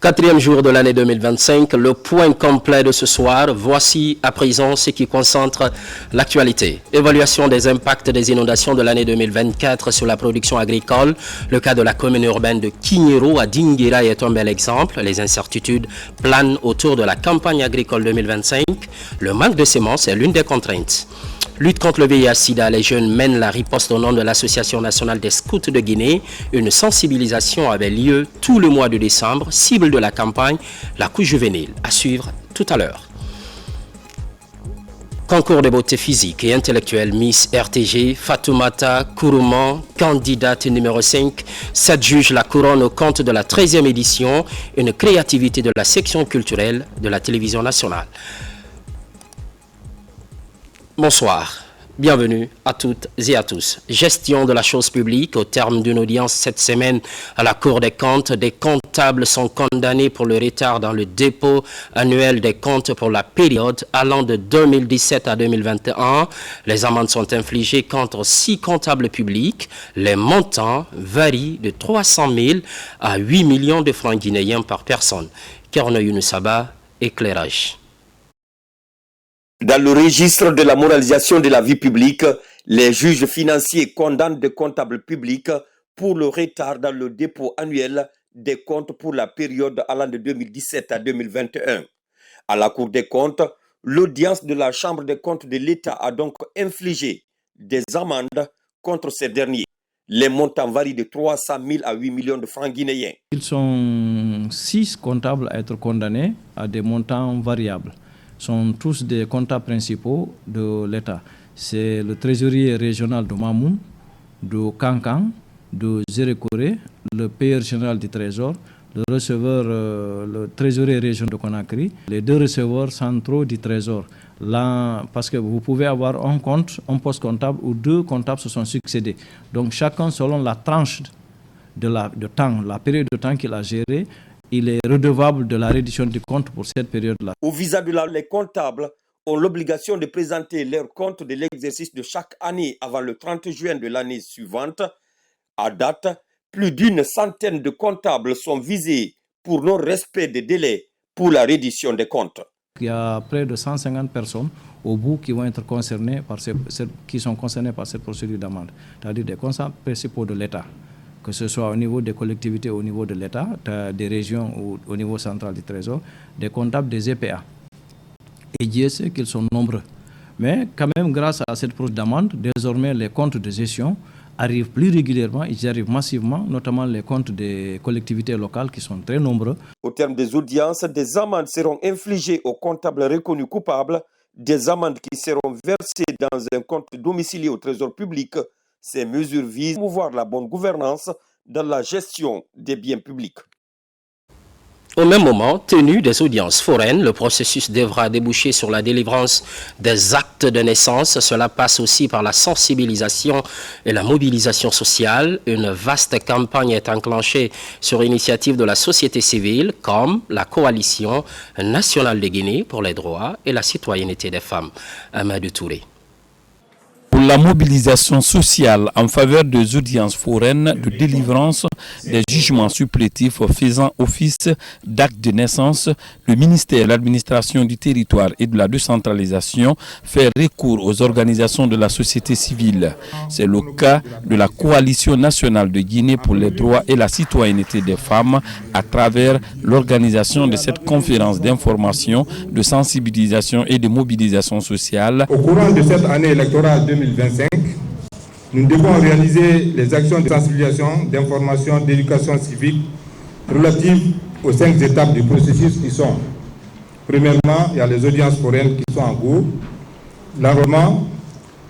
Quatrième jour de l'année 2025, le point complet de ce soir. Voici à présent ce qui concentre l'actualité. Évaluation des impacts des inondations de l'année 2024 sur la production agricole. Le cas de la commune urbaine de Kignero à Dinguira est un bel exemple. Les incertitudes planent autour de la campagne agricole 2025. Le manque de semences est l'une des contraintes. Lutte contre le VIH-Sida, les jeunes mènent la riposte au nom de l'Association nationale des scouts de Guinée. Une sensibilisation avait lieu tout le mois de décembre. Cible de la campagne, la couche juvénile. À suivre tout à l'heure. Concours de beauté physique et intellectuelle Miss RTG, Fatoumata Kourouman, candidate numéro 5. 7 juges la couronne au compte de la 13e édition. Une créativité de la section culturelle de la télévision nationale. Bonsoir, bienvenue à toutes et à tous. Gestion de la chose publique, au terme d'une audience cette semaine à la Cour des comptes, des comptables sont condamnés pour le retard dans le dépôt annuel des comptes pour la période allant de 2017 à 2021. Les amendes sont infligées contre 6 comptables publics. Les montants varient de 300 000 à 8 millions de francs guinéens par personne. Kerno Younoussaba, éclairage. Dans le registre de la moralisation de la vie publique, les juges financiers condamnent des comptables publics pour le retard dans le dépôt annuel des comptes pour la période allant de 2017 à 2021. À la Cour des comptes, l'audience de la Chambre des comptes de l'État a donc infligé des amendes contre ces derniers. Les montants varient de 300 000 à 8 millions de francs guinéens. Ils sont 6 comptables à être condamnés à des montants variables. Sont tous des comptables principaux de l'État. C'est le trésorier régional de Mamoun, de Kankan, de Zérékoré, le payeur général du Trésor, le receveur, le trésorier régional de Conakry, les 2 receveurs centraux du Trésor. Là, parce que vous pouvez avoir un compte, un poste comptable où 2 comptables se sont succédés. Donc chacun selon la tranche de temps, la période de temps qu'il a géré, il est redevable de la reddition du compte pour cette période-là. Au visa de les comptables ont l'obligation de présenter leur compte de l'exercice de chaque année avant le 30 juin de l'année suivante. À date, plus d'une centaine de comptables sont visés pour non-respect des délais pour la reddition des comptes. Il y a près de 150 personnes au bout qui vont être concernées qui sont concernées par cette procédure d'amende, c'est-à-dire des comptables principaux de l'État. Que ce soit au niveau des collectivités, au niveau de l'État, des régions ou au niveau central du Trésor, des comptables des EPA. Et Dieu sait qu'ils sont nombreux. Mais quand même, grâce à cette procédure d'amende, désormais les comptes de gestion arrivent plus régulièrement, ils arrivent massivement, notamment les comptes des collectivités locales qui sont très nombreux. Au terme des audiences, des amendes seront infligées aux comptables reconnus coupables, des amendes qui seront versées dans un compte domicilié au Trésor public. Ces mesures visent à promouvoir la bonne gouvernance dans la gestion des biens publics. Au même moment, tenu des audiences foraines, le processus devra déboucher sur la délivrance des actes de naissance. Cela passe aussi par la sensibilisation et la mobilisation sociale. Une vaste campagne est enclenchée sur initiative de la société civile, comme la Coalition nationale de Guinée pour les droits et la citoyenneté des femmes. Amadou Touré. Pour la mobilisation sociale en faveur des audiences foraines de délivrance des jugements supplétifs faisant office d'acte de naissance, le ministère de l'administration du territoire et de la décentralisation fait recours aux organisations de la société civile. C'est le cas de la Coalition nationale de Guinée pour les droits et la citoyenneté des femmes à travers l'organisation de cette conférence d'information, de sensibilisation et de mobilisation sociale. Au courant de cette année électorale 2025, nous devons réaliser les actions de sensibilisation, d'information, d'éducation civique relatives aux 5 étapes du processus qui sont: premièrement, il y a les audiences foraines qui sont en cours, l'enrôlement,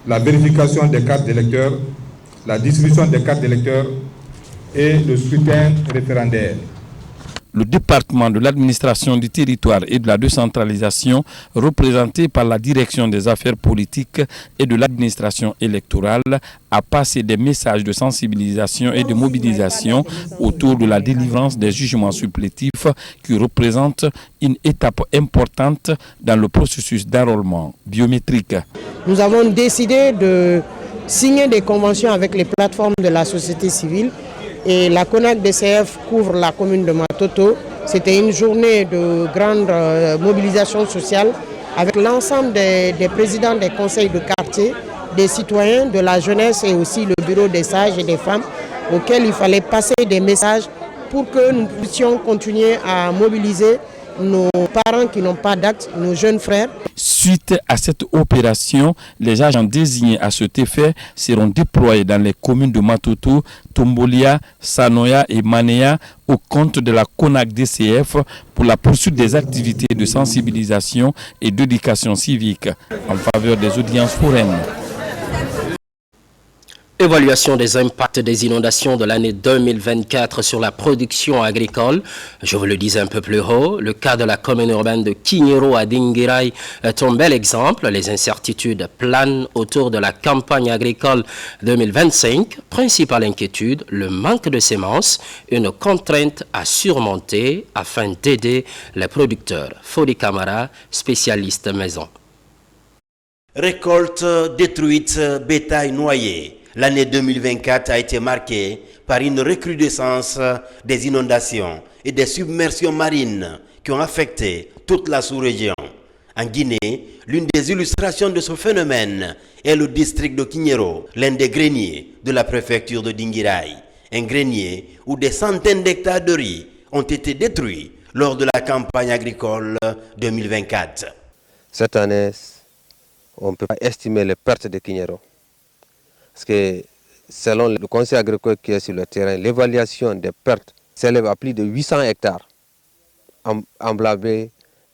la vérification des cartes d'électeurs, la distribution des cartes d'électeurs et le scrutin référendaire. Le département de l'administration du territoire et de la décentralisation, représenté par la direction des affaires politiques et de l'administration électorale, a passé des messages de sensibilisation et de mobilisation autour de la délivrance des jugements supplétifs qui représentent une étape importante dans le processus d'enrôlement biométrique. Nous avons décidé de signer des conventions avec les plateformes de la société civile. Et la CONAC-DCF couvre la commune de Matoto, C'était une journée de grande mobilisation sociale avec l'ensemble des présidents des conseils de quartier, des citoyens, de la jeunesse et aussi le bureau des sages et des femmes auxquels il fallait passer des messages pour que nous puissions continuer à mobiliser nos parents qui n'ont pas d'acte, nos jeunes frères. Suite à cette opération, les agents désignés à cet effet seront déployés dans les communes de Matoto, Tombolia, Sanoya et Manéa au compte de la CONAC-DCF pour la poursuite des activités de sensibilisation et d'éducation civique en faveur des audiences foraines. Évaluation des impacts des inondations de l'année 2024 sur la production agricole. Je vous le disais un peu plus haut, le cas de la commune urbaine de Kignero à Dinguiraye est un bel exemple. Les incertitudes planent autour de la campagne agricole 2025. Principale inquiétude, le manque de semences, une contrainte à surmonter afin d'aider les producteurs. Fodi Camara, spécialiste maison. Récolte détruite, bétail noyé. L'année 2024 a été marquée par une recrudescence des inondations et des submersions marines qui ont affecté toute la sous-région. En Guinée, l'une des illustrations de ce phénomène est le district de Kignero, l'un des greniers de la préfecture de Dinguiraye. Un grenier où des centaines d'hectares de riz ont été détruits lors de la campagne agricole 2024. Cette année, on ne peut pas estimer les pertes de Kignero. Parce que selon le conseil agricole qui est sur le terrain, l'évaluation des pertes s'élève à plus de 800 hectares emblavés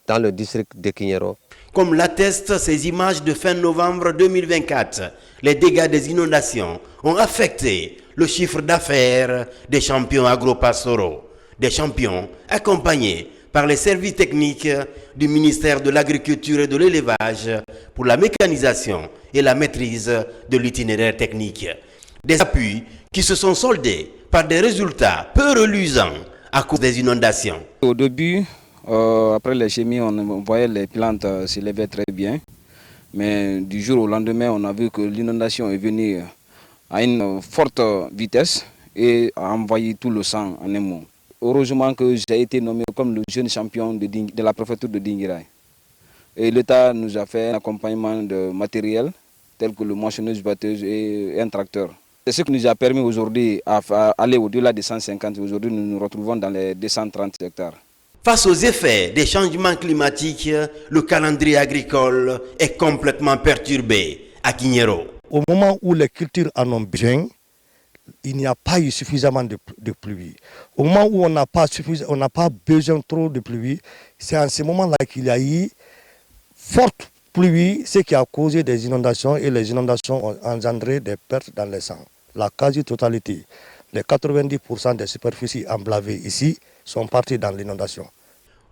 dans le district de Kignero. Comme l'attestent ces images de fin novembre 2024, les dégâts des inondations ont affecté le chiffre d'affaires des champions agropastoraux. Des champions accompagnés par les services techniques du ministère de l'Agriculture et de l'Élevage pour la mécanisation et la maîtrise de l'itinéraire technique. Des appuis qui se sont soldés par des résultats peu reluisants à cause des inondations. Au début, après les chimies, on voyait les plantes s'élever très bien. Mais du jour au lendemain, on a vu que l'inondation est venue à une forte vitesse et a envahi tout le sang en un mot. Heureusement que j'ai été nommé comme le jeune champion de la préfecture de Dinguiraye. Et l'État nous a fait un accompagnement de matériel tel que le moissonneuse-batteuse et un tracteur. C'est ce qui nous a permis aujourd'hui d'aller au-delà des 150. Aujourd'hui, nous nous retrouvons dans les 230 hectares. Face aux effets des changements climatiques, le calendrier agricole est complètement perturbé à Kignero. Au moment où les cultures en ont besoin, il n'y a pas eu suffisamment de pluie. Au moment où on n'a pas besoin trop de pluie, c'est en ce moment-là qu'il y a eu forte pluie, ce qui a causé des inondations et les inondations ont engendré des pertes dans les champs. La quasi-totalité, les 90% des superficies emblavées ici sont parties dans l'inondation.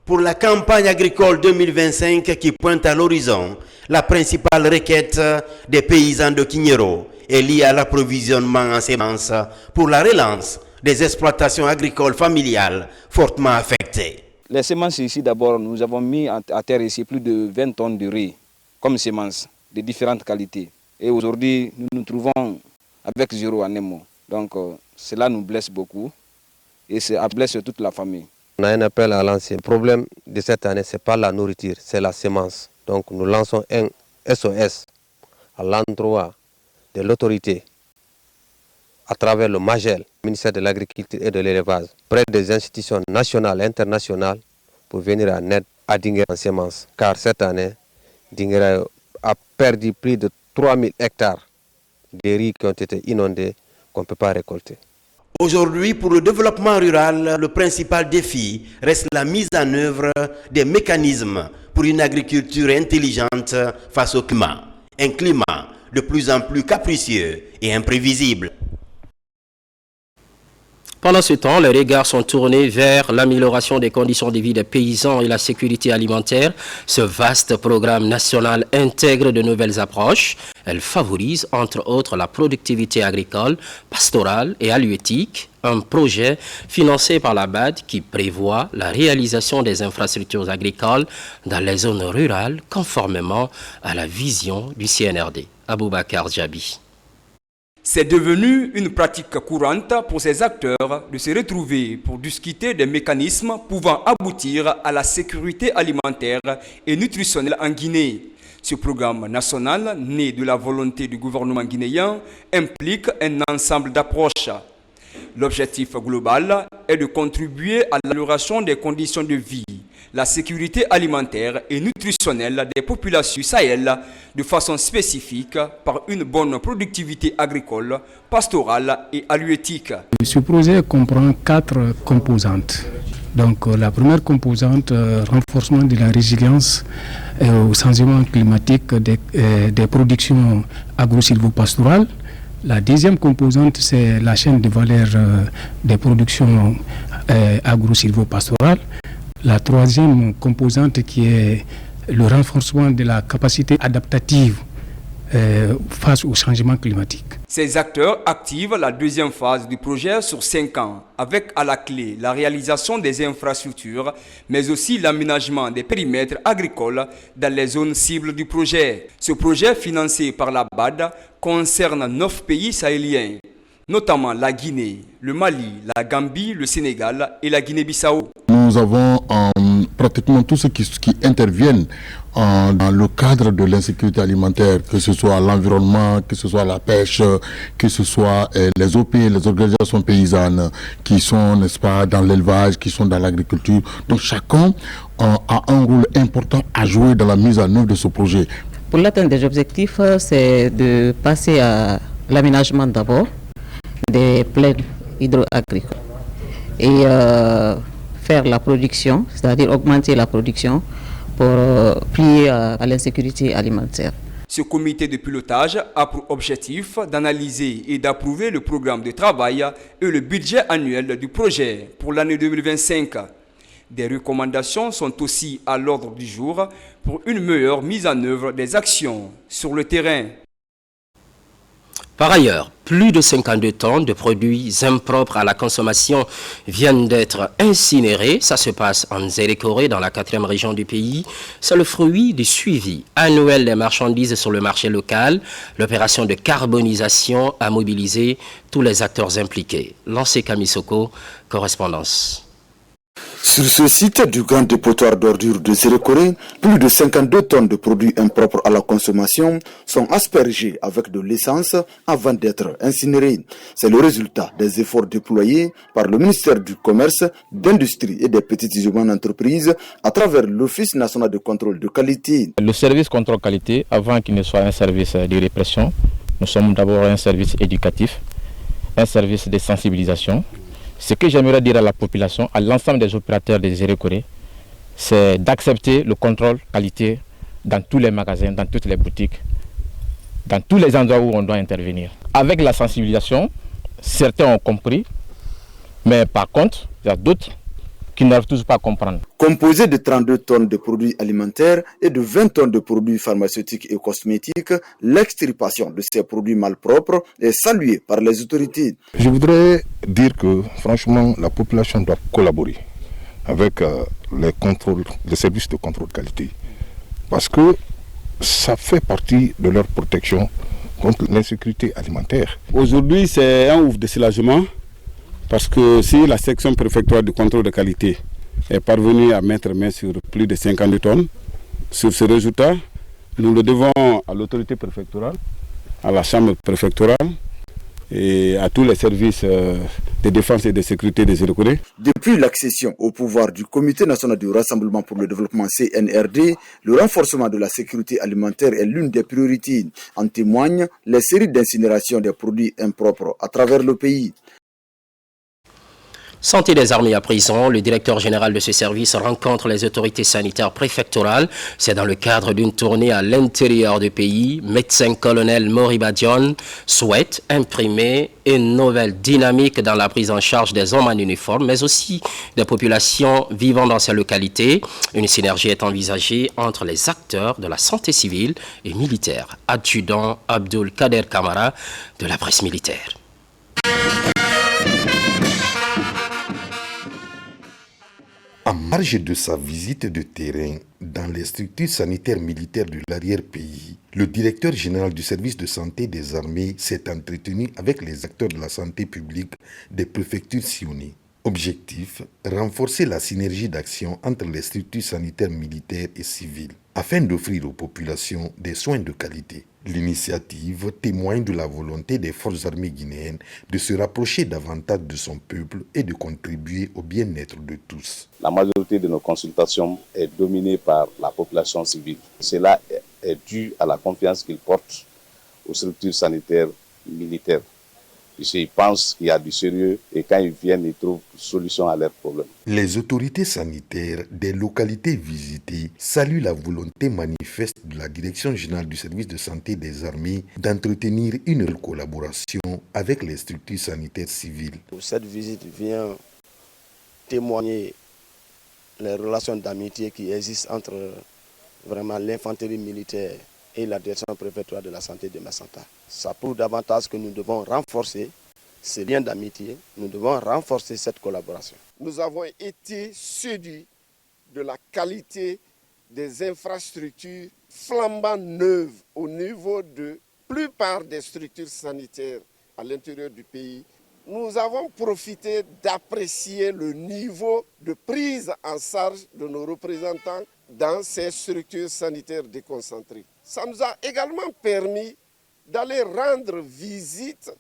Pour la campagne agricole 2025 qui pointe à l'horizon, la principale requête des paysans de Kignero est liée à l'approvisionnement en semences pour la relance des exploitations agricoles familiales fortement affectées. Les semences ici, d'abord, nous avons mis à terre ici plus de 20 tonnes de riz comme semences de différentes qualités. Et aujourd'hui, nous nous trouvons avec zéro en un mot. Donc, cela nous blesse beaucoup et ça blesse toute la famille. On a un appel à lancer. Le problème de cette année, ce n'est pas la nourriture, c'est la semence. Donc nous lançons un SOS à l'endroit de l'autorité à travers le MAGEL, le ministère de l'Agriculture et de l'Élevage, près des institutions nationales et internationales pour venir en aide à Dinguiraye en semences. Car cette année, Dinguiraye a perdu plus de 3000 hectares de riz qui ont été inondés qu'on ne peut pas récolter. Aujourd'hui, pour le développement rural, le principal défi reste la mise en œuvre des mécanismes pour une agriculture intelligente face au climat. Un climat de plus en plus capricieux et imprévisible. Pendant ce temps, les regards sont tournés vers l'amélioration des conditions de vie des paysans et la sécurité alimentaire. Ce vaste programme national intègre de nouvelles approches. Elle favorise, entre autres, la productivité agricole, pastorale et halieutique. Un projet financé par la BAD qui prévoit la réalisation des infrastructures agricoles dans les zones rurales conformément à la vision du CNRD. Aboubakar Djabi. C'est devenu une pratique courante pour ces acteurs de se retrouver pour discuter des mécanismes pouvant aboutir à la sécurité alimentaire et nutritionnelle en Guinée. Ce programme national, né de la volonté du gouvernement guinéen, implique un ensemble d'approches. L'objectif global est de contribuer à l'amélioration des conditions de vie, la sécurité alimentaire et nutritionnelle des populations du Sahel de façon spécifique par une bonne productivité agricole, pastorale et halieutique. Ce projet comprend 4 composantes. Donc la première composante, renforcement de la résilience au changement climatique des productions agro-silvopastorales. La deuxième composante, c'est la chaîne de valeur des productions agro-silvopastorales. La troisième composante qui est le renforcement de la capacité adaptative face au changement climatique. Ces acteurs activent la deuxième phase du projet sur 5 ans, avec à la clé la réalisation des infrastructures, mais aussi l'aménagement des périmètres agricoles dans les zones cibles du projet. Ce projet, financé par la BAD, concerne 9 pays sahéliens, notamment la Guinée, le Mali, la Gambie, le Sénégal et la Guinée-Bissau. Nous avons pratiquement tous ceux qui interviennent dans le cadre de l'insécurité alimentaire, que ce soit l'environnement, que ce soit la pêche, que ce soit les OP, les organisations paysannes qui sont, n'est-ce pas, dans l'élevage, qui sont dans l'agriculture. Donc chacun a un rôle important à jouer dans la mise en œuvre de ce projet. Pour l'atteinte des objectifs, c'est de passer à l'aménagement d'abord des plaines hydro-agricoles et faire la production, c'est-à-dire augmenter la production pour plier à l'insécurité alimentaire. Ce comité de pilotage a pour objectif d'analyser et d'approuver le programme de travail et le budget annuel du projet pour l'année 2025. Des recommandations sont aussi à l'ordre du jour pour une meilleure mise en œuvre des actions sur le terrain. Par ailleurs, plus de 52 tonnes de produits impropres à la consommation viennent d'être incinérés. Ça se passe en Zérékoré, dans la 4e région du pays. C'est le fruit du suivi annuel des marchandises sur le marché local. L'opération de carbonisation a mobilisé tous les acteurs impliqués. Lancé Kamisoko, correspondance. Sur ce site du grand dépotoir d'ordures de Zérékoré, plus de 52 tonnes de produits impropres à la consommation sont aspergées avec de l'essence avant d'être incinérées. C'est le résultat des efforts déployés par le ministère du Commerce, d'Industrie et des petites et moyennes entreprises à travers l'Office national de contrôle de qualité. Le service contrôle qualité, avant qu'il ne soit un service de répression, nous sommes d'abord un service éducatif, un service de sensibilisation. Ce que j'aimerais dire à la population, à l'ensemble des opérateurs des Zérékoré, c'est d'accepter le contrôle qualité dans tous les magasins, dans toutes les boutiques, dans tous les endroits où on doit intervenir. Avec la sensibilisation, certains ont compris, mais par contre, il y a d'autres qui n'arrivent toujours pas à comprendre. Composé de 32 tonnes de produits alimentaires et de 20 tonnes de produits pharmaceutiques et cosmétiques, l'extirpation de ces produits malpropres est saluée par les autorités. Je voudrais dire que franchement, la population doit collaborer avec les services de contrôle de qualité, parce que ça fait partie de leur protection contre l'insécurité alimentaire. Aujourd'hui, c'est un ouf de soulagement. Parce que si la section préfectorale de contrôle de qualité est parvenue à mettre main sur plus de 52 tonnes, sur ce résultat, nous le devons à l'autorité préfectorale, à la chambre préfectorale et à tous les services de défense et de sécurité des Zérékoré. Depuis l'accession au pouvoir du Comité national du Rassemblement pour le développement CNRD, le renforcement de la sécurité alimentaire est l'une des priorités. En témoignent les séries d'incinération des produits impropres à travers le pays. Santé des armées à prison, le directeur général de ce service rencontre les autorités sanitaires préfectorales. C'est dans le cadre d'une tournée à l'intérieur du pays. Médecin-colonel Moriba Dione souhaite imprimer une nouvelle dynamique dans la prise en charge des hommes en uniforme, mais aussi des populations vivant dans ces localités. Une synergie est envisagée entre les acteurs de la santé civile et militaire. Adjudant Abdul Kader Kamara de la presse militaire. En marge de sa visite de terrain dans les structures sanitaires militaires de l'arrière-pays, le directeur général du service de santé des armées s'est entretenu avec les acteurs de la santé publique des préfectures sillonnées. Objectif, renforcer la synergie d'action entre les structures sanitaires militaires et civiles afin d'offrir aux populations des soins de qualité. L'initiative témoigne de la volonté des forces armées guinéennes de se rapprocher davantage de son peuple et de contribuer au bien-être de tous. La majorité de nos consultations est dominée par la population civile. Cela est dû à la confiance qu'ils portent aux structures sanitaires militaires. Ils pensent qu'il y a du sérieux et quand ils viennent, ils trouvent une solution à leurs problèmes. Les autorités sanitaires des localités visitées saluent la volonté manifeste de la Direction générale du service de santé des armées d'entretenir une collaboration avec les structures sanitaires civiles. Cette visite vient témoigner les relations d'amitié qui existent entre vraiment l'infanterie militaire et la direction préfectorale de la santé de Massanta. Ça prouve davantage que nous devons renforcer ces liens d'amitié, nous devons renforcer cette collaboration. Nous avons été séduits de la qualité des infrastructures flambant neuves au niveau de la plupart des structures sanitaires à l'intérieur du pays. Nous avons profité d'apprécier le niveau de prise en charge de nos représentants dans ces structures sanitaires déconcentrées. Ça nous a également permis d'aller rendre visite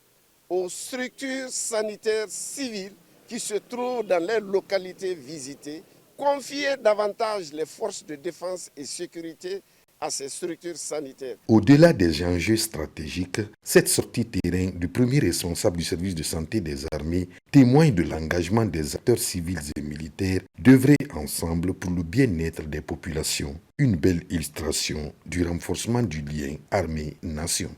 aux structures sanitaires civiles qui se trouvent dans les localités visitées, confier davantage les forces de défense et sécurité à ces structures sanitaires. Au-delà des enjeux stratégiques, cette sortie terrain du premier responsable du service de santé des armées témoigne de l'engagement des acteurs civils et militaires d'œuvrer ensemble pour le bien-être des populations. Une belle illustration du renforcement du lien armée-nation.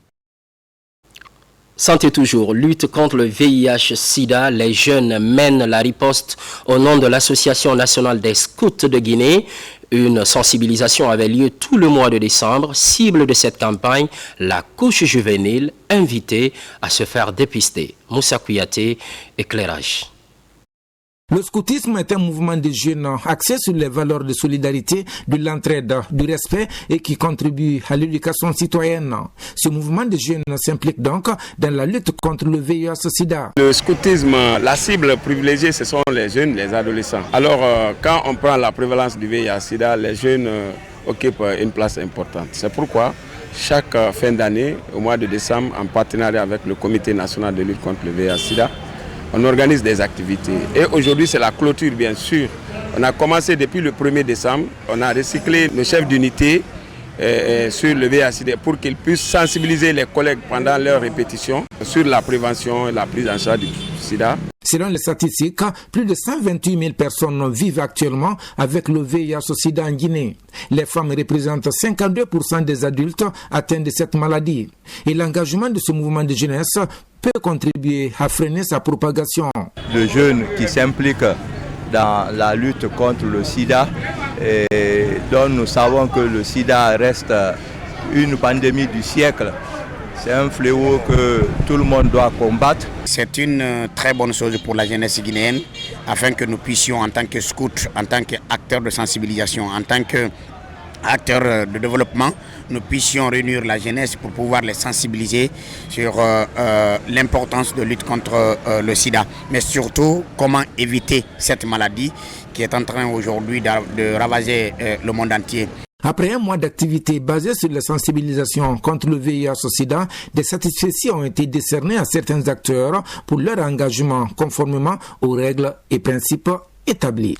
Santé toujours, lutte contre le VIH-Sida, les jeunes mènent la riposte au nom de l'Association nationale des scouts de Guinée. Une sensibilisation avait lieu tout le mois de décembre. Cible de cette campagne, la couche juvénile invitée à se faire dépister. Moussa Kouyaté, éclairage. Le scoutisme est un mouvement de jeunes axé sur les valeurs de solidarité, de l'entraide, du respect et qui contribue à l'éducation citoyenne. Ce mouvement de jeunes s'implique donc dans la lutte contre le VIH-Sida. Le scoutisme, la cible privilégiée, ce sont les jeunes, les adolescents. Alors, quand on prend la prévalence du VIH-Sida, les jeunes occupent une place importante. C'est pourquoi chaque fin d'année, au mois de décembre, en partenariat avec le Comité national de lutte contre le VIH-Sida, on organise des activités. Et aujourd'hui, c'est la clôture, bien sûr. On a commencé depuis le 1er décembre. On a recyclé le chef d'unité sur le VIH pour qu'ils puissent sensibiliser les collègues pendant leurs répétitions sur la prévention et la prise en charge du sida. Selon les statistiques, plus de 128 000 personnes vivent actuellement avec le VIH-Sida en Guinée. Les femmes représentent 52% des adultes atteints de cette maladie. Et l'engagement de ce mouvement de jeunesse peut contribuer à freiner sa propagation. Le jeune qui s'implique dans la lutte contre le sida, et dont nous savons que le sida reste une pandémie du siècle. C'est un fléau que tout le monde doit combattre. C'est une très bonne chose pour la jeunesse guinéenne, afin que nous puissions, en tant que scouts, en tant qu'acteurs de sensibilisation, en tant qu'acteurs de développement, nous puissions réunir la jeunesse pour pouvoir les sensibiliser sur l'importance de lutte contre le sida. Mais surtout, comment éviter cette maladie qui est en train aujourd'hui de ravager le monde entier. Après un mois d'activité basée sur la sensibilisation contre le VIH-Sida, des satisfactions ont été décernées à certains acteurs pour leur engagement conformément aux règles et principes établis.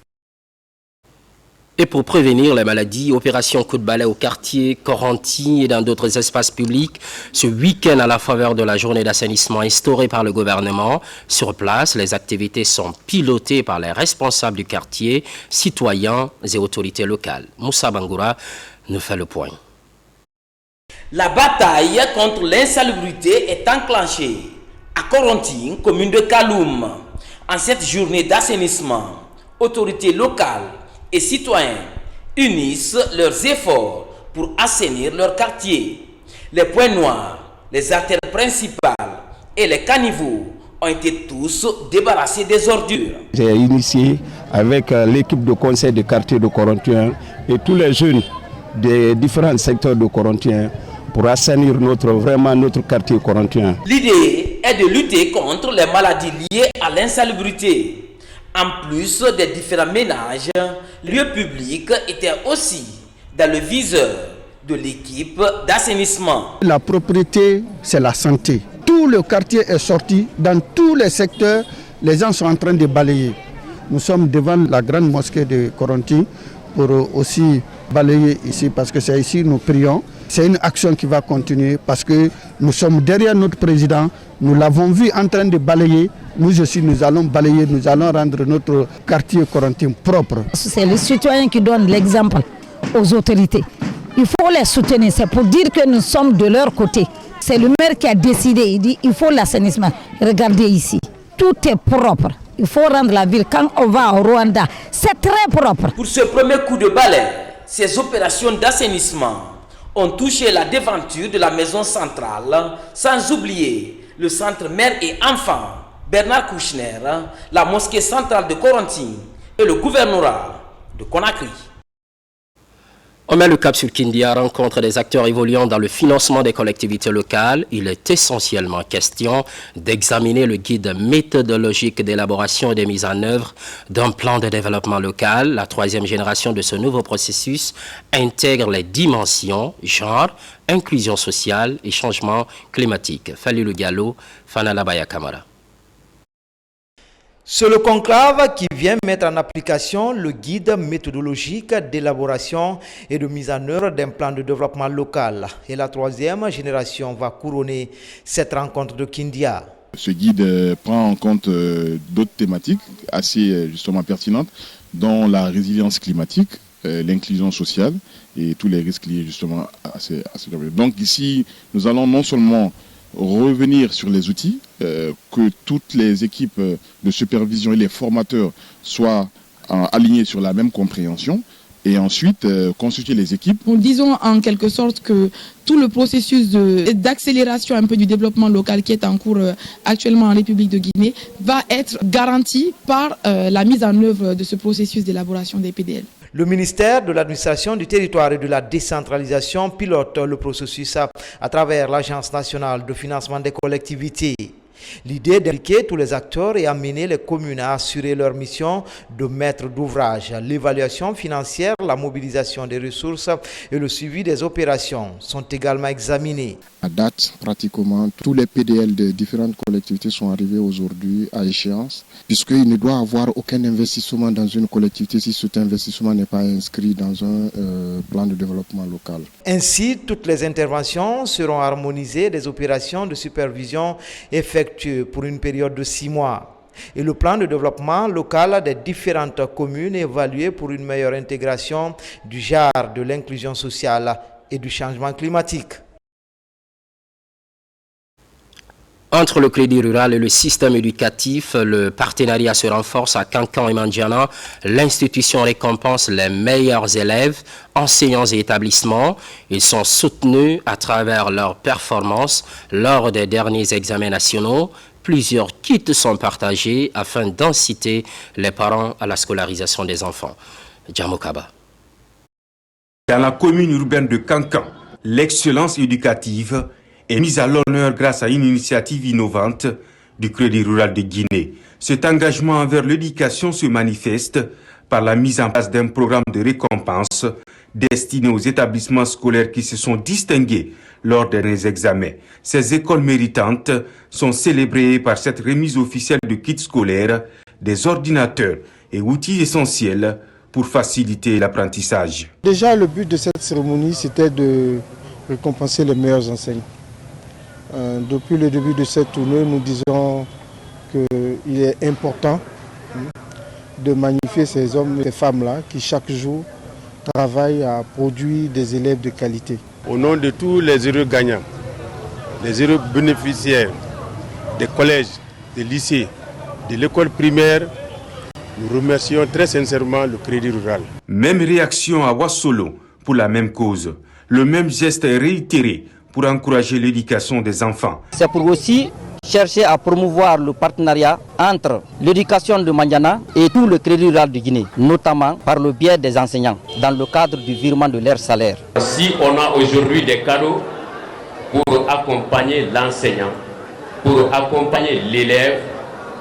Et pour prévenir les maladies, opération coup de balai au quartier, Coranti et dans d'autres espaces publics, ce week-end à la faveur de la journée d'assainissement instaurée par le gouvernement. Sur place, les activités sont pilotées par les responsables du quartier, citoyens et autorités locales. Moussa Bangoura nous fait le point. La bataille contre l'insalubrité est enclenchée à Coranti, commune de Kaloum. En cette journée d'assainissement, autorités locales et citoyens unissent leurs efforts pour assainir leur quartier. Les points noirs, les artères principales et les caniveaux ont été tous débarrassés des ordures. J'ai initié avec l'équipe de conseil de quartier de Corontiens et tous les jeunes des différents secteurs de Corontiens pour assainir notre quartier corontien. L'idée est de lutter contre les maladies liées à l'insalubrité. En plus des différents ménages, lieux publics étaient aussi dans le viseur de l'équipe d'assainissement. La propriété, c'est la santé. Tout le quartier est sorti, dans tous les secteurs, les gens sont en train de balayer. Nous sommes devant la grande mosquée de Coronti pour aussi balayer ici, parce que c'est ici nous prions. C'est une action qui va continuer parce que nous sommes derrière notre président. Nous l'avons vu en train de balayer. Nous aussi, nous allons balayer, nous allons rendre notre quartier corontin propre. C'est les citoyens qui donnent l'exemple aux autorités. Il faut les soutenir. C'est pour dire que nous sommes de leur côté. C'est le maire qui a décidé. Il dit il faut l'assainissement. Regardez ici. Tout est propre. Il faut rendre la ville. Quand on va au Rwanda, c'est très propre. Pour ce premier coup de balai, ces opérations d'assainissement ont touché la devanture de la maison centrale, sans oublier le centre mère et enfants Bernard Kouchner, la mosquée centrale de Coronti et le gouvernorat de Conakry. On met le cap sur Kindia, rencontre des acteurs évoluant dans le financement des collectivités locales. Il est essentiellement question d'examiner le guide méthodologique d'élaboration et de mise en œuvre d'un plan de développement local. La troisième génération de ce nouveau processus intègre les dimensions genre, inclusion sociale et changement climatique. Falilou Diallo, Fanala Baya Kamara. C'est le conclave qui vient mettre en application le guide méthodologique d'élaboration et de mise en œuvre d'un plan de développement local. Et la troisième génération va couronner cette rencontre de Kindia. Ce guide prend en compte d'autres thématiques assez justement pertinentes, dont la résilience climatique, l'inclusion sociale et tous les risques liés justement à ces domaines. Donc ici, nous allons non seulement revenir sur les outils, que toutes les équipes de supervision et les formateurs soient alignés sur la même compréhension et ensuite constituer les équipes. Nous disons en quelque sorte que tout le processus d'accélération un peu du développement local qui est en cours actuellement en République de Guinée va être garanti par la mise en œuvre de ce processus d'élaboration des PDL. Le ministère de l'administration du territoire et de la décentralisation pilote le processus à travers l'Agence nationale de financement des collectivités. L'idée d'impliquer tous les acteurs et amener les communes à assurer leur mission de maître d'ouvrage. L'évaluation financière, la mobilisation des ressources et le suivi des opérations sont également examinés. À date, pratiquement tous les PDL de différentes collectivités sont arrivés aujourd'hui à échéance, puisqu'il ne doit y avoir aucun investissement dans une collectivité si cet investissement n'est pas inscrit dans un plan de développement local. Ainsi, toutes les interventions seront harmonisées, des opérations de supervision effectuées pour une période de 6 mois. Et le plan de développement local des différentes communes est évalué pour une meilleure intégration du genre de l'inclusion sociale et du changement climatique. Entre le Crédit Rural et le système éducatif, le partenariat se renforce à Kankan et Mandjana. L'institution récompense les meilleurs élèves, enseignants et établissements. Ils sont soutenus à travers leurs performances lors des derniers examens nationaux. Plusieurs kits sont partagés afin d'inciter les parents à la scolarisation des enfants. Djamokaba. Dans la commune urbaine de Kankan, l'excellence éducative est mise à l'honneur grâce à une initiative innovante du Crédit Rural de Guinée. Cet engagement envers l'éducation se manifeste par la mise en place d'un programme de récompense destiné aux établissements scolaires qui se sont distingués lors des examens. Ces écoles méritantes sont célébrées par cette remise officielle de kits scolaires, des ordinateurs et outils essentiels pour faciliter l'apprentissage. Déjà, le but de cette cérémonie, c'était de récompenser les meilleurs enseignants. Depuis le début de cette tournée, nous disons qu'il est important de magnifier ces hommes et ces femmes-là qui chaque jour travaillent à produire des élèves de qualité. Au nom de tous les heureux gagnants, les heureux bénéficiaires des collèges, des lycées, de l'école primaire, nous remercions très sincèrement le Crédit Rural. Même réaction à Wassolo pour la même cause. Le même geste est réitéré pour encourager l'éducation des enfants. C'est pour aussi chercher à promouvoir le partenariat entre l'éducation de Mandiana et tout le Crédit rural de Guinée, notamment par le biais des enseignants, dans le cadre du virement de leur salaire. Si on a aujourd'hui des cadeaux pour accompagner l'enseignant, pour accompagner l'élève,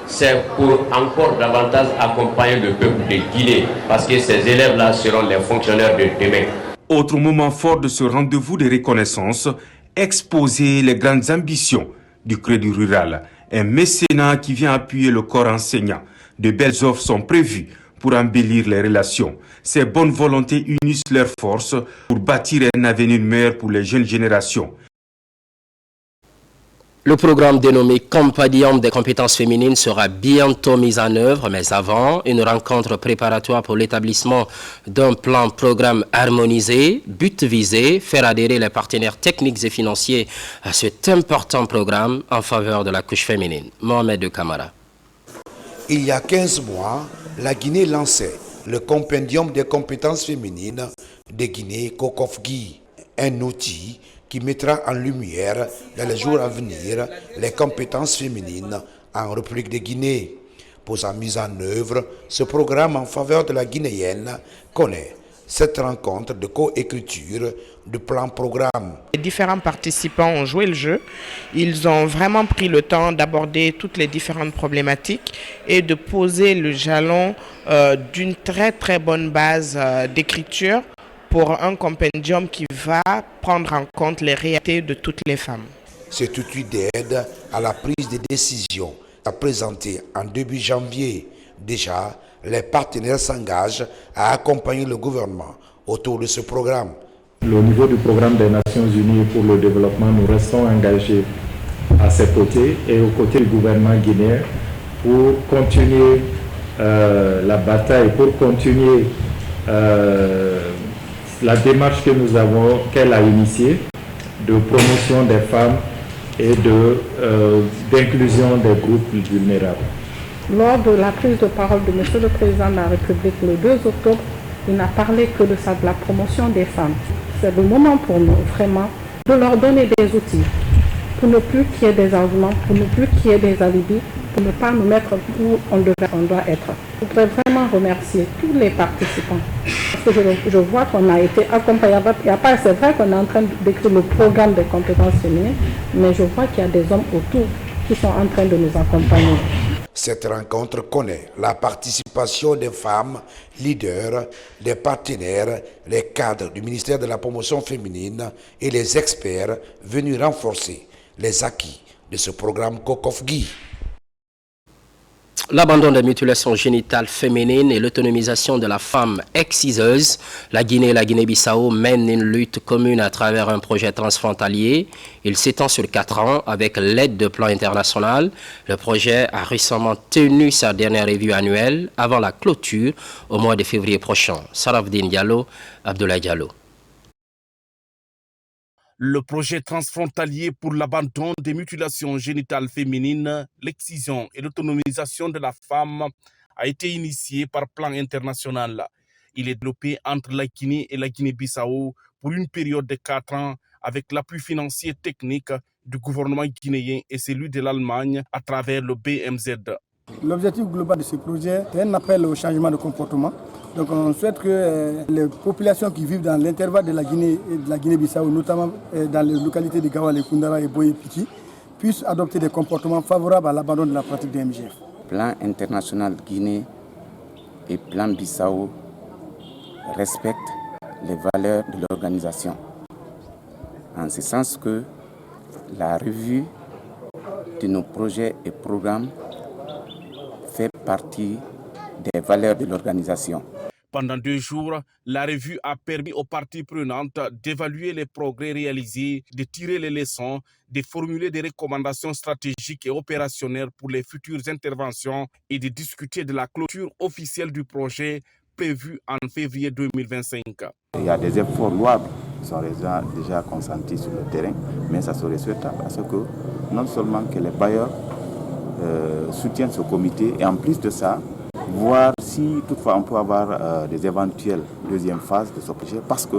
c'est pour encore davantage accompagner le peuple de Guinée, parce que ces élèves-là seront les fonctionnaires de demain. Autre moment fort de ce rendez-vous de reconnaissance, exposer les grandes ambitions du Crédit rural, un mécénat qui vient appuyer le corps enseignant. De belles offres sont prévues pour embellir les relations. Ces bonnes volontés unissent leurs forces pour bâtir un avenir meilleur pour les jeunes générations. Le programme dénommé Compendium des compétences féminines sera bientôt mis en œuvre, mais avant, une rencontre préparatoire pour l'établissement d'un plan-programme harmonisé, but visé, faire adhérer les partenaires techniques et financiers à cet important programme en faveur de la couche féminine. Mohamed Kamara. Il y a 15 mois, la Guinée lançait le Compendium des compétences féminines de Guinée Kokofgi, un outil qui mettra en lumière dans les jours à venir les compétences féminines en République de Guinée. Pour sa mise en œuvre, ce programme en faveur de la Guinéenne connaît cette rencontre de co-écriture du plan-programme. Les différents participants ont joué le jeu. Ils ont vraiment pris le temps d'aborder toutes les différentes problématiques et de poser le jalon d'une très très bonne base d'écriture pour un compendium qui va prendre en compte les réalités de toutes les femmes. Cet outil d'aide à la prise de décision a présenté en début janvier. Déjà, les partenaires s'engagent à accompagner le gouvernement autour de ce programme. Au niveau du programme des Nations Unies pour le développement, nous restons engagés à ses côtés et aux côtés du gouvernement guinéen pour continuer la bataille, pour continuer la démarche que nous avons, qu'elle a initiée, de promotion des femmes et d'inclusion des groupes vulnérables. Lors de la prise de parole de M. le Président de la République le 2 octobre, il n'a parlé que de ça, de la promotion des femmes. C'est le moment pour nous, vraiment, de leur donner des outils, pour ne plus qu'il y ait des arguments, pour ne plus qu'il y ait des alibis, pour ne pas nous mettre où on doit être. Je voudrais vraiment remercier tous les participants. Parce que je vois qu'on a été accompagnés. C'est vrai qu'on est en train d'écrire le programme des compétences féminines, mais je vois qu'il y a des hommes autour qui sont en train de nous accompagner. Cette rencontre connaît la participation des femmes, leaders, des partenaires, les cadres du ministère de la promotion féminine et les experts venus renforcer les acquis de ce programme Kokofgi. L'abandon des mutilations génitales féminines et l'autonomisation de la femme exciseuse, la Guinée et la Guinée-Bissau mènent une lutte commune à travers un projet transfrontalier. Il s'étend sur 4 ans avec l'aide de plan international. Le projet a récemment tenu sa dernière revue annuelle avant la clôture au mois de février prochain. Sarafdine Diallo, Abdoulaye Diallo. Le projet transfrontalier pour l'abandon des mutilations génitales féminines, l'excision et l'autonomisation de la femme a été initié par plan international. Il est développé entre la Guinée et la Guinée-Bissau pour une période de 4 ans avec l'appui financier et technique du gouvernement guinéen et celui de l'Allemagne à travers le BMZ. L'objectif global de ce projet est un appel au changement de comportement. Donc on souhaite que les populations qui vivent dans l'intervalle de la Guinée et de la Guinée-Bissau, notamment dans les localités de Gawale, Koundara et Boye-Piki, puissent adopter des comportements favorables à l'abandon de la pratique des MGF. Plan international Guinée et plan Bissau respectent les valeurs de l'organisation. En ce sens que la revue de nos projets et programmes fait partie des valeurs de l'organisation. Pendant 2 jours, la revue a permis aux parties prenantes d'évaluer les progrès réalisés, de tirer les leçons, de formuler des recommandations stratégiques et opérationnelles pour les futures interventions et de discuter de la clôture officielle du projet prévue en février 2025. Il y a des efforts louables qui sont déjà consentis sur le terrain, mais ça serait souhaitable parce que non seulement que les bailleurs soutiennent ce comité et en plus de ça, voir si toutefois on peut avoir des éventuelles deuxième phases de ce projet parce que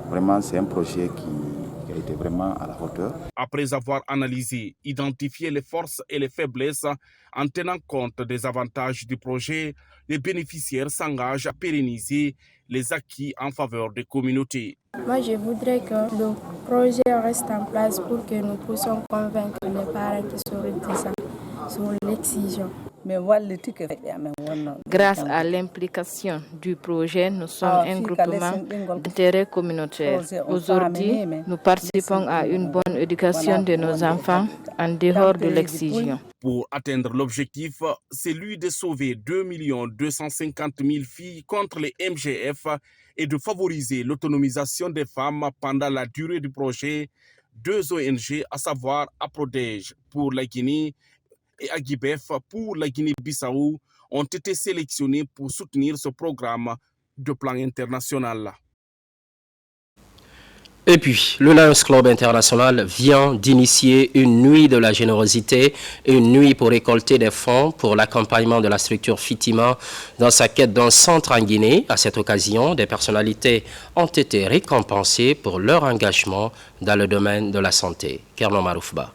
vraiment c'est un projet qui qui a été vraiment à la hauteur. Après avoir analysé, identifié les forces et les faiblesses en tenant compte des avantages du projet, les bénéficiaires s'engagent à pérenniser les acquis en faveur des communautés. Moi, je voudrais que le projet reste en place pour que nous puissions convaincre les parents qui sont réticents sur l'excision. Grâce à l'implication du projet, nous sommes un groupement d'intérêt communautaire. Aujourd'hui, nous participons à une bonne éducation de nos enfants en dehors de l'excision. Pour atteindre l'objectif, celui de sauver 2 250 000 filles contre les MGF et de favoriser l'autonomisation des femmes pendant la durée du projet, 2 ONG, à savoir APRODEJ pour la Guinée et Agibef pour la Guinée-Bissau, ont été sélectionnés pour soutenir ce programme de plan international. Et puis, le Lions Club International vient d'initier une nuit de la générosité, une nuit pour récolter des fonds pour l'accompagnement de la structure Fitima dans sa quête d'un centre en Guinée. À cette occasion, des personnalités ont été récompensées pour leur engagement dans le domaine de la santé. Kerno Maroufba.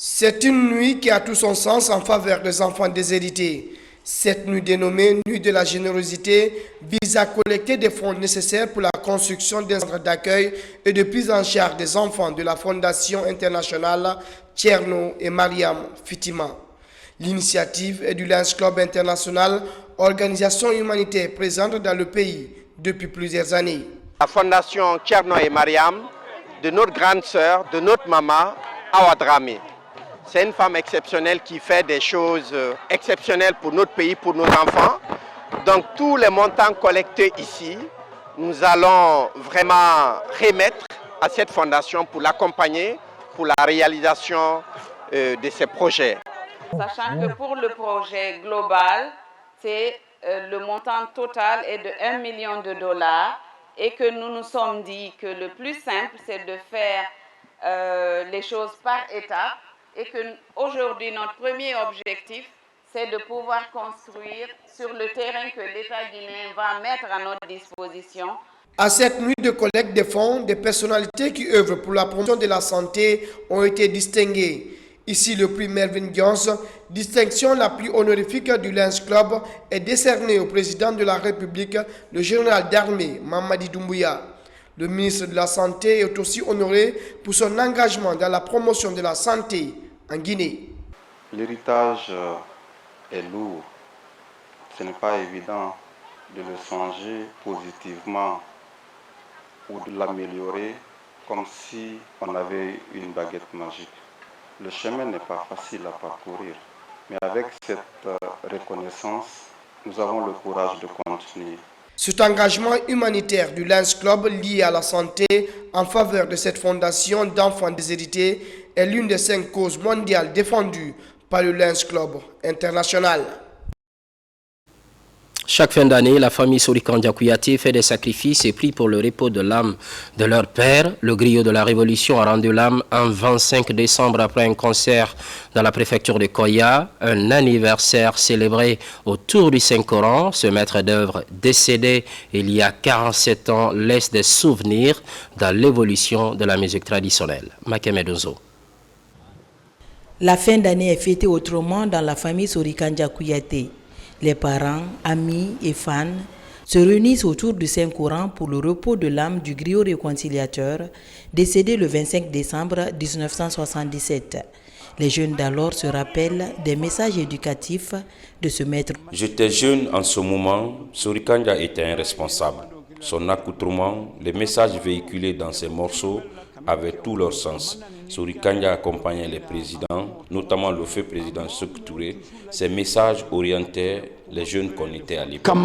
C'est une nuit qui a tout son sens en faveur des enfants déshérités. Cette nuit dénommée Nuit de la générosité vise à collecter des fonds nécessaires pour la construction des centres d'accueil et de prise en charge des enfants de la Fondation internationale Thierno et Mariam Fitima. L'initiative est du Lions Club International, organisation humanitaire présente dans le pays depuis plusieurs années. La Fondation Thierno et Mariam, de notre grande sœur, de notre maman, Awa Dramé. C'est une femme exceptionnelle qui fait des choses exceptionnelles pour notre pays, pour nos enfants. Donc tous les montants collectés ici, nous allons vraiment remettre à cette fondation pour l'accompagner pour la réalisation de ces projets. Sachant que pour le projet global, le montant total est de $1 million et que nous nous sommes dit que le plus simple, c'est de faire les choses par étapes. Et qu'aujourd'hui, notre premier objectif, c'est de pouvoir construire sur le terrain que l'État guinéen va mettre à notre disposition. À cette nuit de collecte de fonds, des personnalités qui œuvrent pour la promotion de la santé ont été distinguées. Ici, le prix Melvin Jones, distinction la plus honorifique du Lions Club, est décerné au président de la République, le général d'armée Mamadi Doumbouya. Le ministre de la Santé est aussi honoré pour son engagement dans la promotion de la santé en Guinée. L'héritage est lourd. Ce n'est pas évident de le changer positivement ou de l'améliorer comme si on avait une baguette magique. Le chemin n'est pas facile à parcourir, mais avec cette reconnaissance, nous avons le courage de continuer. Cet engagement humanitaire du Lions Club lié à la santé en faveur de cette fondation d'enfants déshérités est l'une des 5 causes mondiales défendues par le Lions Club International. Chaque fin d'année, la famille Sorikandia Kouyaté fait des sacrifices et prie pour le repos de l'âme de leur père. Le griot de la Révolution a rendu l'âme un 25 décembre après un concert dans la préfecture de Koya, un anniversaire célébré autour du Saint-Coran. Ce maître d'œuvre décédé il y a 47 ans laisse des souvenirs dans l'évolution de la musique traditionnelle. Makemedozo. La fin d'année est fêtée autrement dans la famille Sorikandia Kouyaté. Les parents, amis et fans se réunissent autour du Saint-Coran pour le repos de l'âme du griot réconciliateur, décédé le 25 décembre 1977. Les jeunes d'alors se rappellent des messages éducatifs de ce maître. J'étais jeune en ce moment, Sorikandia était un responsable. Son accoutrement, les messages véhiculés dans ses morceaux avaient tout leur sens. Sorikandia accompagnait les présidents, notamment le feu président Sékou Touré. Ces messages orientaient les jeunes qu'on était à l'époque.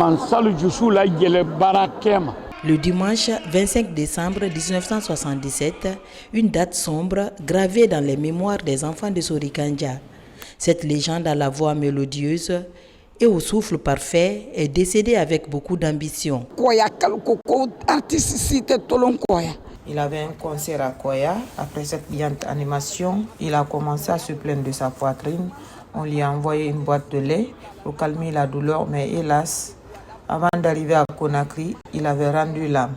Le dimanche 25 décembre 1977, une date sombre gravée dans les mémoires des enfants de Sorikandia. Cette légende à la voix mélodieuse et au souffle parfait est décédée avec beaucoup d'ambition. Il avait un concert à Koya. Après cette brillante animation, il a commencé à se plaindre de sa poitrine. On lui a envoyé une boîte de lait pour calmer la douleur, mais hélas, avant d'arriver à Conakry, il avait rendu l'âme.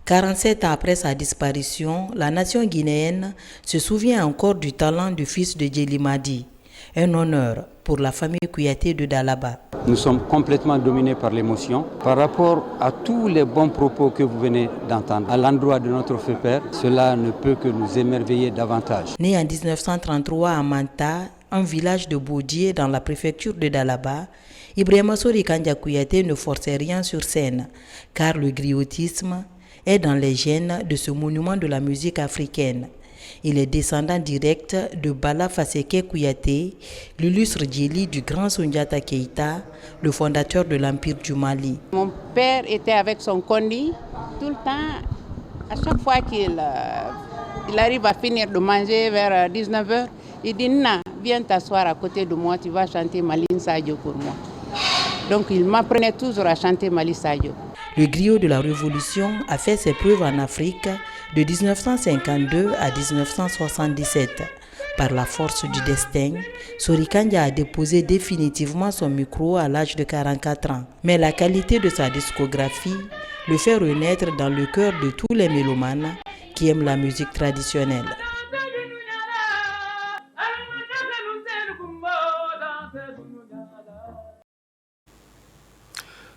47 ans après sa disparition, la nation guinéenne se souvient encore du talent du fils de Djely Madi. Un honneur pour la famille Kouyaté de Dalaba. Nous sommes complètement dominés par l'émotion. Par rapport à tous les bons propos que vous venez d'entendre à l'endroit de notre frère père, cela ne peut que nous émerveiller davantage. Né en 1933 à Manta, un village de Boudié dans la préfecture de Dalaba, Ibrahima Sorikandja Kouyaté ne forçait rien sur scène, car le griotisme est dans les gènes de ce monument de la musique africaine. Il est descendant direct de Bala Faseke Kouyaté, l'illustre Djely du grand Soundiata Keïta, le fondateur de l'Empire du Mali. Mon père était avec son condi tout le temps. À chaque fois qu'il arrive à finir de manger vers 19h, il dit « Na, viens t'asseoir à côté de moi, tu vas chanter Maline Sadio pour moi ». Donc il m'apprenait toujours à chanter Maline Sadio. Le griot de la Révolution a fait ses preuves en Afrique de 1952 à 1977. Par la force du destin, Sorikandja a déposé définitivement son micro à l'âge de 44 ans. Mais la qualité de sa discographie le fait renaître dans le cœur de tous les mélomanes qui aiment la musique traditionnelle.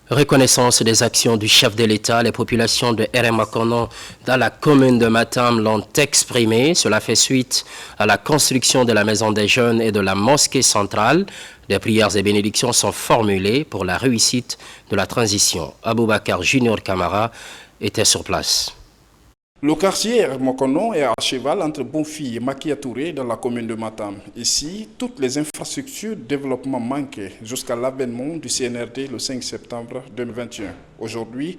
Reconnaissance des actions du chef de l'État, les populations de Eremakono dans la commune de Matam l'ont exprimé. Cela fait suite à la construction de la maison des jeunes et de la mosquée centrale. Des prières et bénédictions sont formulées pour la réussite de la transition. Aboubakar Junior Camara était sur place. Le quartier Mokono est à cheval entre Bonfi et Makia Touré dans la commune de Matam. Ici, toutes les infrastructures de développement manquaient jusqu'à l'avènement du CNRD le 5 septembre 2021. Aujourd'hui,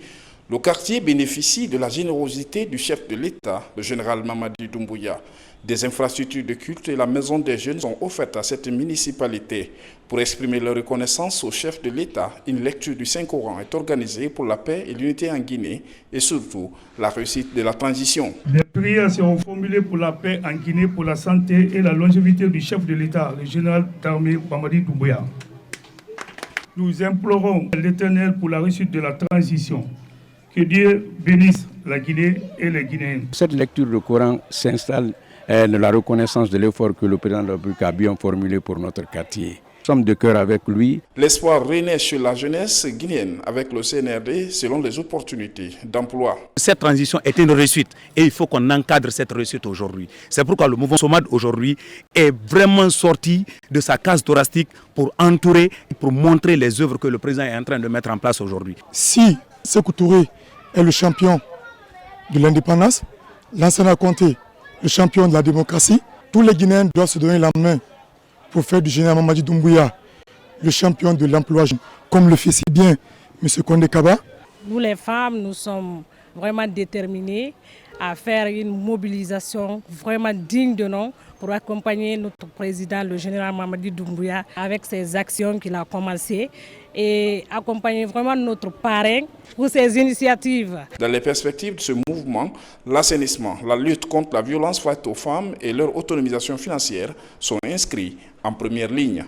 le quartier bénéficie de la générosité du chef de l'État, le général Mamadi Doumbouya. Des infrastructures de culte et la maison des jeunes sont offertes à cette municipalité. Pour exprimer leur reconnaissance au chef de l'État, une lecture du Saint-Coran est organisée pour la paix et l'unité en Guinée et surtout la réussite de la transition. Des prières seront formulées pour la paix en Guinée, pour la santé et la longévité du chef de l'État, le général d'armée Mamadi Doumbouya. Nous implorons l'Éternel pour la réussite de la transition. Que Dieu bénisse la Guinée et les Guinéens. Cette lecture du Coran s'installe de la reconnaissance de l'effort que le président de la République a bien formulé pour notre quartier. Nous sommes de cœur avec lui. L'espoir renaît chez la jeunesse guinéenne avec le CNRD selon les opportunités d'emploi. Cette transition est une réussite et il faut qu'on encadre cette réussite aujourd'hui. C'est pourquoi le mouvement SOMAD aujourd'hui est vraiment sorti de sa case thoracique pour entourer, pour montrer les œuvres que le président est en train de mettre en place aujourd'hui. Si Sékou Touré est le champion de l'indépendance, Lansana Conté le champion de la démocratie, tous les Guinéens doivent se donner la main pour faire du général Mamadi Doumbouya le champion de l'emploi, comme le fait si bien M. Kondé Kaba. Nous les femmes, nous sommes vraiment déterminées à faire une mobilisation vraiment digne de nom pour accompagner notre président, le général Mamadi Doumbouya, avec ses actions qu'il a commencées et accompagner vraiment notre parrain pour ses initiatives. Dans les perspectives de ce mouvement, l'assainissement, la lutte contre la violence faite aux femmes et leur autonomisation financière sont inscrits en première ligne.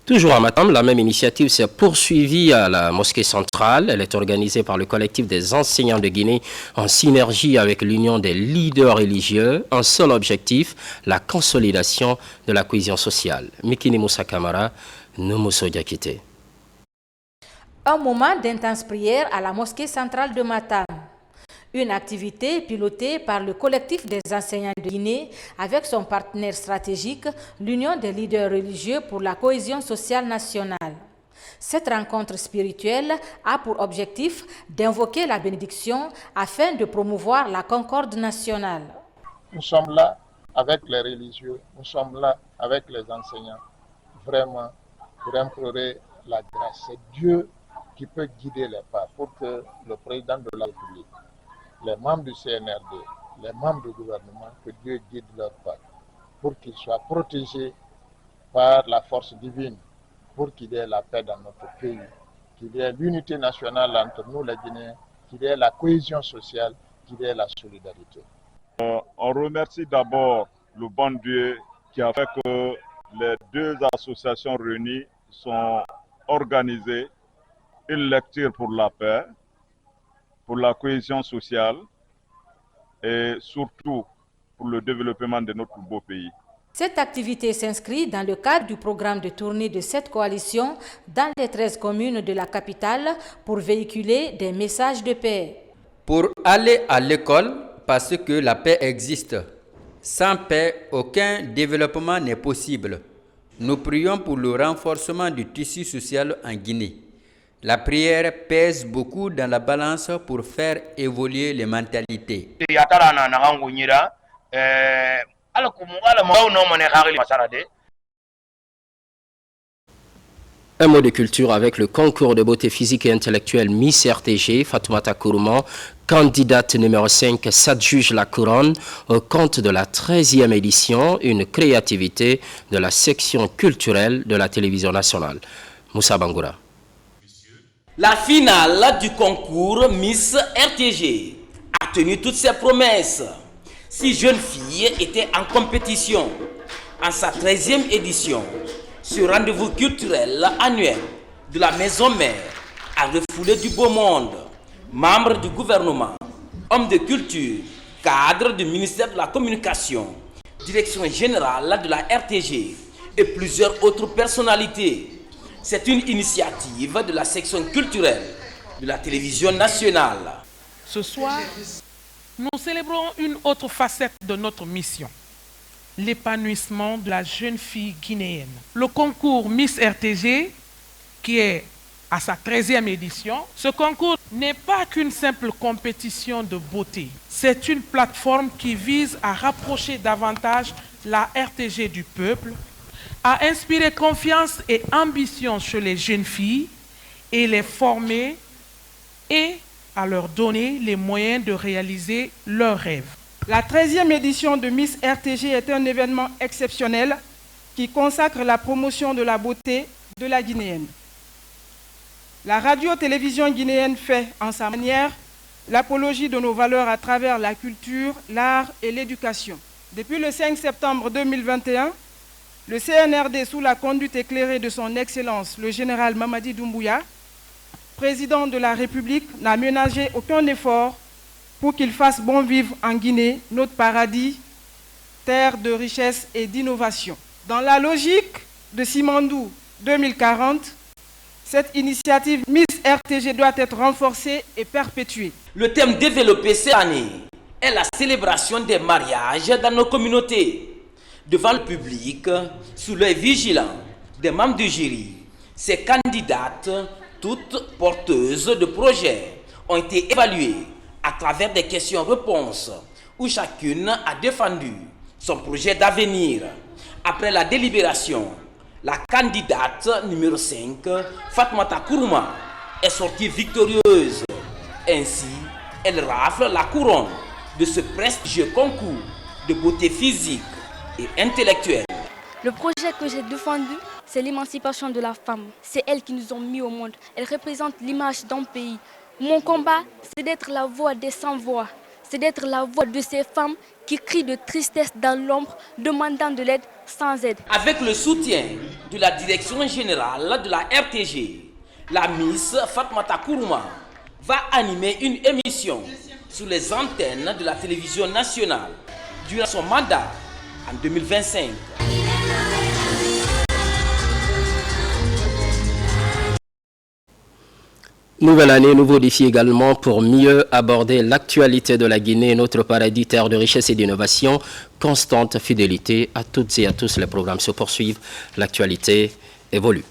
Toujours à Matam, la même initiative s'est poursuivie à la mosquée centrale. Elle est organisée par le collectif des enseignants de Guinée en synergie avec l'union des leaders religieux. Un seul objectif, la consolidation de la cohésion sociale. Mikini Moussa Kamara, Nomoso Diakité. Un moment d'intense prière à la mosquée centrale de Matam. Une activité pilotée par le collectif des enseignants de Guinée avec son partenaire stratégique, l'Union des leaders religieux pour la cohésion sociale nationale. Cette rencontre spirituelle a pour objectif d'invoquer la bénédiction afin de promouvoir la concorde nationale. Nous sommes là avec les religieux, nous sommes là avec les enseignants, vraiment pour implorer la grâce. C'est Dieu qui peut guider les pas pour que le président de la République, les membres du CNRD, les membres du gouvernement, que Dieu guide leur pas, pour qu'ils soient protégés par la force divine, pour qu'il y ait la paix dans notre pays, qu'il y ait l'unité nationale entre nous les Guinéens, qu'il y ait la cohésion sociale, qu'il y ait la solidarité. On remercie d'abord le bon Dieu qui a fait que les deux associations réunies sont organisées une lecture pour la paix pour la cohésion sociale et surtout pour le développement de notre beau pays. Cette activité s'inscrit dans le cadre du programme de tournée de cette coalition dans les 13 communes de la capitale pour véhiculer des messages de paix. Pour aller à l'école parce que la paix existe. Sans paix, aucun développement n'est possible. Nous prions pour le renforcement du tissu social en Guinée. La prière pèse beaucoup dans la balance pour faire évoluer les mentalités. Un mot de culture avec le concours de beauté physique et intellectuelle Miss RTG, Fatoumata Kourouman, candidate numéro 5, s'adjuge la couronne au compte de la 13e édition, une créativité de la section culturelle de la télévision nationale. Moussa Bangoura. La finale du concours Miss RTG a tenu toutes ses promesses. 6 jeunes filles étaient en compétition en sa 13e édition. Ce rendez-vous culturel annuel de la Maison Mère a refoulé du beau monde. Membres du gouvernement, hommes de culture, cadres du ministère de la Communication, direction générale de la RTG et plusieurs autres personnalités. C'est une initiative de la section culturelle de la télévision nationale. Ce soir, nous célébrons une autre facette de notre mission, l'épanouissement de la jeune fille guinéenne. Le concours Miss RTG, qui est à sa 13e édition, ce concours n'est pas qu'une simple compétition de beauté. C'est une plateforme qui vise à rapprocher davantage la RTG du peuple, à inspirer confiance et ambition chez les jeunes filles et les former et à leur donner les moyens de réaliser leurs rêves. La 13e édition de Miss RTG est un événement exceptionnel qui consacre la promotion de la beauté de la Guinéenne. La radio-télévision guinéenne fait, en sa manière, l'apologie de nos valeurs à travers la culture, l'art et l'éducation. Depuis le 5 septembre 2021, le CNRD, sous la conduite éclairée de son Excellence, le général Mamadi Doumbouya, président de la République, n'a ménagé aucun effort pour qu'il fasse bon vivre en Guinée, notre paradis, terre de richesse et d'innovation. Dans la logique de Simandou 2040, cette initiative Miss RTG doit être renforcée et perpétuée. Le thème développé cette année est la célébration des mariages dans nos communautés. Devant le public, sous l'œil vigilant des membres du jury, ces candidates, toutes porteuses de projets, ont été évaluées à travers des questions-réponses où chacune a défendu son projet d'avenir. Après la délibération, la candidate numéro 5, Fatoumata Kourouman, est sortie victorieuse. Ainsi, elle rafle la couronne de ce prestigieux concours de beauté physique et intellectuelle. Le projet que j'ai défendu, c'est l'émancipation de la femme. C'est elle qui nous ont mis au monde. Elle représente l'image d'un pays. Mon combat, c'est d'être la voix des sans-voix. C'est d'être la voix de ces femmes qui crient de tristesse dans l'ombre, demandant de l'aide sans aide. Avec le soutien de la direction générale de la RTG, la Miss Fatoumata Kourouman va animer une émission sur les antennes de la télévision nationale durant son mandat en 2025. Nouvelle année, nouveau défi également pour mieux aborder l'actualité de la Guinée, notre paradis, terre de richesse et d'innovation. Constante fidélité à toutes et à tous, les programmes se poursuivent, l'actualité évolue.